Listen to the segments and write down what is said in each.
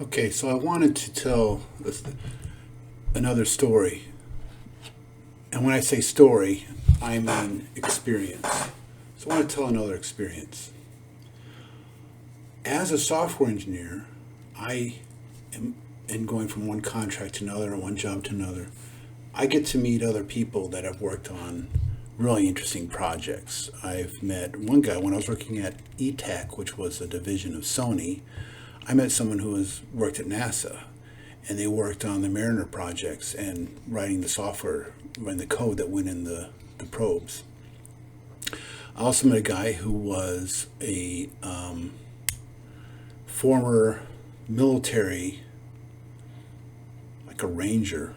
Okay, so I wanted to tell another story. And when I say story, I mean experience. So I want to tell another experience. As a software engineer, I am and going from one contract to another, one job to another. I get to meet other people that have worked on really interesting projects. I've met one guy when I was working at ETAC, which was a division of Sony. I met someone who has worked at NASA, and they worked on the Mariner projects and writing the software, writing the code that went in the probes. I also met a guy who was a former military, like a ranger.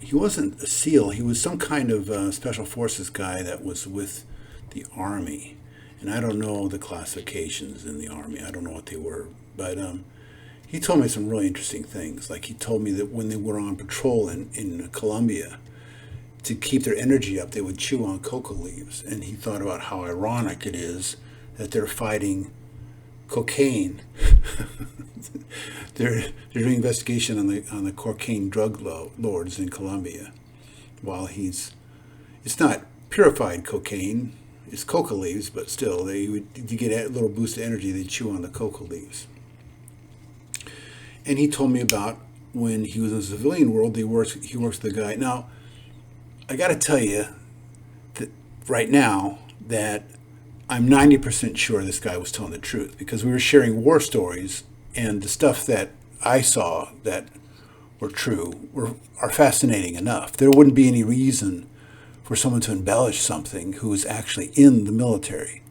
He wasn't a SEAL. He was some kind of special forces guy that was with the Army. And I don't know the classifications in the Army. I don't know what they were. But he told me some really interesting things. Like he told me that when they were on patrol in Colombia, to keep their energy up, they would chew on coca leaves. And he thought about how ironic it is that they're fighting cocaine. they're doing investigation on the cocaine drug lords in Colombia, while it's not purified cocaine, it's coca leaves, but still to get a little boost of energy, they chew on the coca leaves. And he told me about when he was in the civilian world, he works with a guy. Now, I got to tell you that right now that I'm 90% sure this guy was telling the truth, because we were sharing war stories, and the stuff that I saw that were true are fascinating enough. There wouldn't be any reason for someone to embellish something who is actually in the military.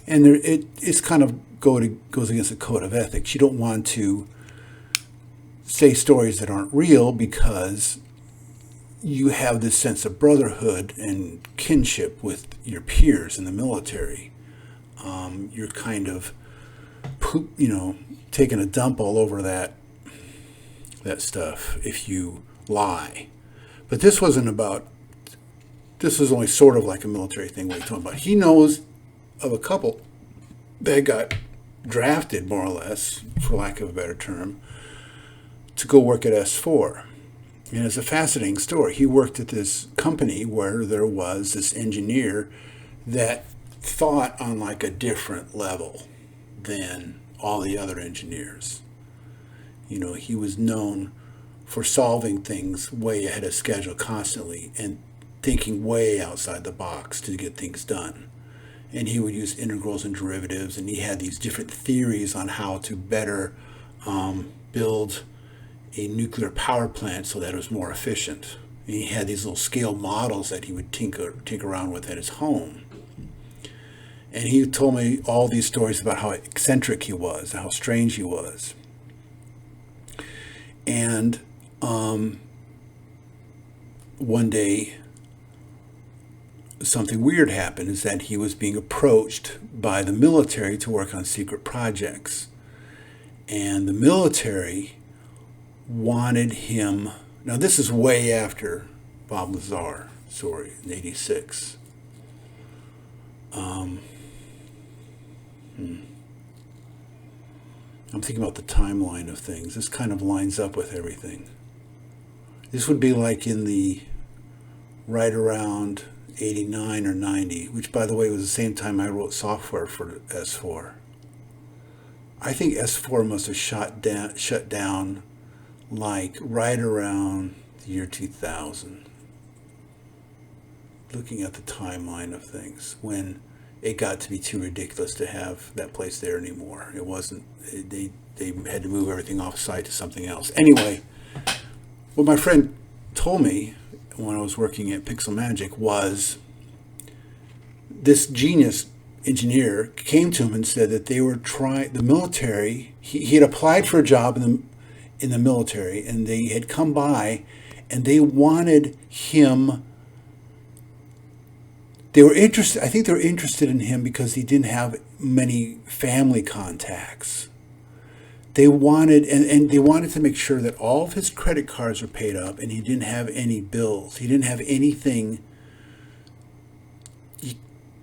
And it's kind of goes against the code of ethics. You don't want to say stories that aren't real, because you have this sense of brotherhood and kinship with your peers in the military. You're kind of taking a dump all over that stuff if you lie. But this wasn't about. This was only sort of like a military thing. What he's talking about. He knows of a couple that got drafted, more or less, for lack of a better term, to go work at S4. And it's a fascinating story. He worked at this company where there was this engineer that thought on like a different level than all the other engineers. He was known for solving things way ahead of schedule constantly and thinking way outside the box to get things done. And he would use integrals and derivatives, and he had these different theories on how to better build a nuclear power plant so that it was more efficient. And he had these little scale models that he would tinker around with at his home. And he told me all these stories about how eccentric he was, how strange he was. And one day, something weird happened, is that he was being approached by the military to work on secret projects. And the military wanted him. Now, this is way after Bob Lazar story in '86. I'm thinking about the timeline of things. This kind of lines up with everything. This would be like in the right around 89 or 90, which, by the way, was the same time I wrote software for S4. I think S4 must have shut down like right around the year 2000. Looking at the timeline of things, when it got to be too ridiculous to have that place there anymore. It wasn't. They had to move everything off site to something else. Anyway, what my friend told me when I was working at Pixel Magic was this genius engineer came to him and said that they were trying the military. He had applied for a job in the military, and they had come by, and they wanted him. They were interested. I think they were interested in him because he didn't have many family contacts. They wanted, and they wanted to make sure that all of his credit cards were paid up, and he didn't have any bills. He didn't have anything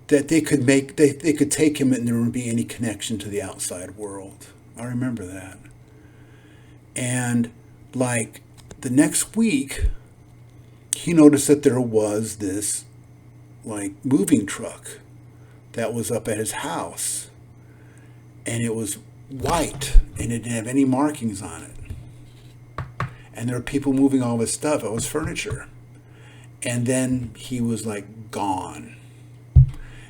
that they could make. They could take him, and there wouldn't be any connection to the outside world. I remember that. And like the next week, he noticed that there was this like moving truck that was up at his house, and it was white and it didn't have any markings on it. And there were people moving all this stuff. It was furniture. And then he was like gone.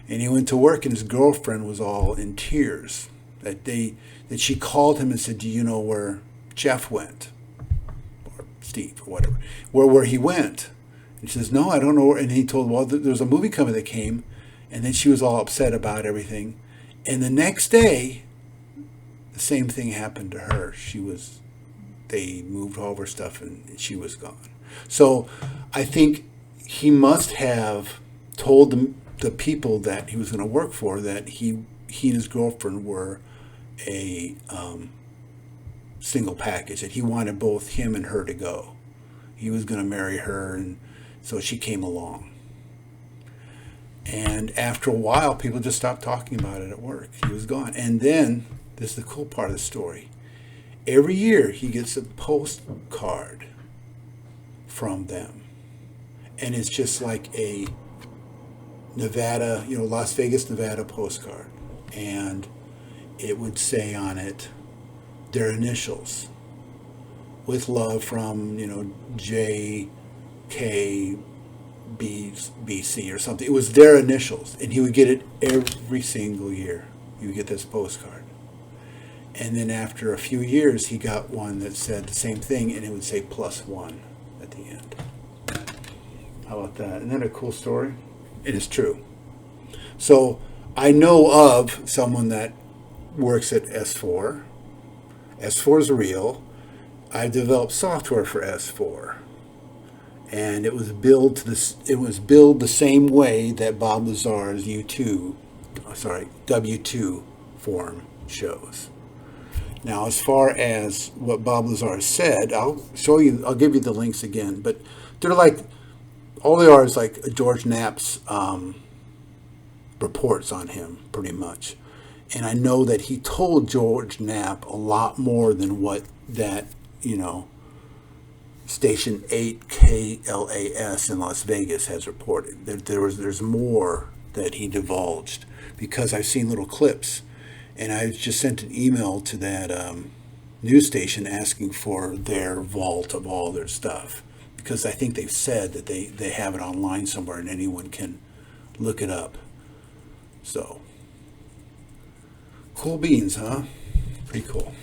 And he went to work, and his girlfriend was all in tears that she called him and said, "Do you know where Jeff went, or Steve, or whatever, where he went?" And she says, "No, I don't know." And he told, "Well, there's a movie company that came," and then she was all upset about everything. And the next day, the same thing happened to her. They moved all of her stuff, and she was gone. So I think he must have told the people that he was going to work for that he and his girlfriend were a single package, that he wanted both him and her to go. He was going to marry her, and so she came along. And after a while, people just stopped talking about it at work. He was gone. And then, this is the cool part of the story. Every year, he gets a postcard from them. And it's just like a Nevada, Las Vegas, Nevada postcard. And it would say on it their initials. With love from, J, K, B, C or something. It was their initials. And he would get it every single year. He would get this postcard. And then after a few years, he got one that said the same thing, and it would say +1 at the end. How about that? Isn't that a cool story? It is true. So I know of someone that works at S4. S4 is real. I developed software for S4, and it was billed the same way that Bob Lazar's W2 form shows. Now, as far as what Bob Lazar said, I'll give you the links again, but they're like, all they are is like George Knapp's reports on him, pretty much. And I know that he told George Knapp a lot more than what that, Station 8 KLAS in Las Vegas has reported. There's more that he divulged, because I've seen little clips. And I just sent an email to that news station asking for their vault of all their stuff, because I think they've said that they have it online somewhere and anyone can look it up. So, cool beans, huh? Pretty cool.